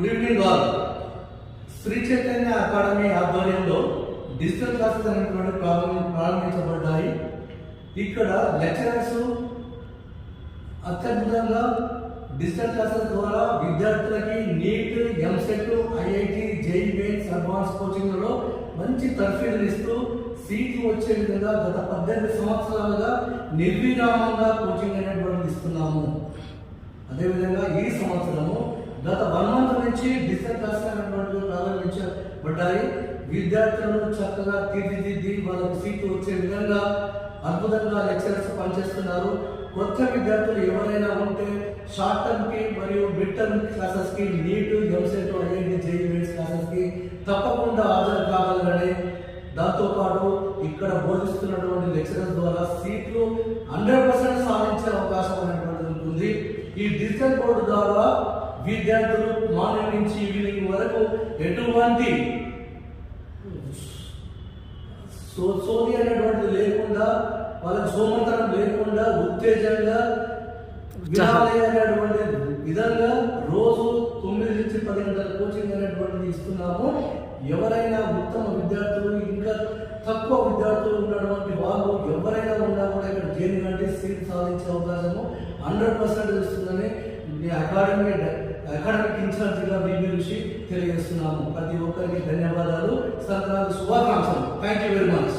Good evening all. Shri Chaitanya academy ఆధ్వర్యంలో digital classes అనేటువంటి ప్రారంభించబడ్డాయి. ఇక్కడ లెక్చరర్స్ అత్యద్భుతంగా డిజిటల్ క్లాసెస్ ద్వారా విద్యార్థులకి NEET, EAMCET, IIT, JEE mains, advance కోచింగ్లలో మంచి తర్ఫీదులు ఇస్తూ సీట్లు వచ్చే విధంగా గత 18 సంవత్సరాలుగా నిర్విరామంగా కోచింగ్ అనేటువంటిది ఇస్తున్నాము. అదేవిధంగా ఈ సంవత్సరము గత 1 month నుంచి డిజిటల్ క్లాసెస్ అనేటువంటివి ప్రారంభించబడ్డాయి. విద్యార్థులను చక్కగా తీర్చిదిద్ది వాళ్ళకు సీట్లు వచ్చే విధంగా అద్భుతంగా లెక్చరర్స్ పనిచేస్తున్నారు. కొత్త విద్యార్థులు ఎవరైనా ఉంటే షార్ట్ టర్మ్ కి మరియు మిడ్ టర్మ్ క్లాసెస్ కి, NEET, EAMCET, IIT, JEE mains classes కి తప్పకుండా హాజరు కావాలని, దాంతోపాటు ఇక్కడ బోధిస్తున్నటువంటి లెక్చరర్స్ ద్వారా సీట్లు 100% సాధించే అవకాశం అనేటువంటిది ఉంటుంది. ఈ డిజిటల్ బోర్డు ద్వారా విద్యార్థులు మార్నింగ్ నుంచి ఈవినింగ్ వరకు ఎటువంటి సోది అనేటువంటిది లేకుండా, వాళ్ళకి సోమంతరం లేకుండా ఉత్తేజంగా వినాలి అనేటువంటి విధంగా రోజు 9 నుంచి 10 గంటల కోచింగ్ అనేటువంటిది ఇస్తున్నాము. ఎవరైనా ఉత్తమ విద్యార్థులు, ఇంకా తక్కువ విద్యార్థులు ఉన్నటువంటి వాళ్ళు ఎవరైనా ఉన్నా కూడా ఇక్కడ చేరి కంటే సీట్ సాధించే అవకాశము 100% ఇస్తుందని అకాడమిక్ ఇన్ఛార్జిగా ఋషి తెలియజేస్తున్నాము. ప్రతి ఒక్కరికి ధన్యవాదాలు, సంక్రాంతి శుభాకాంక్షలు. Thank you very much.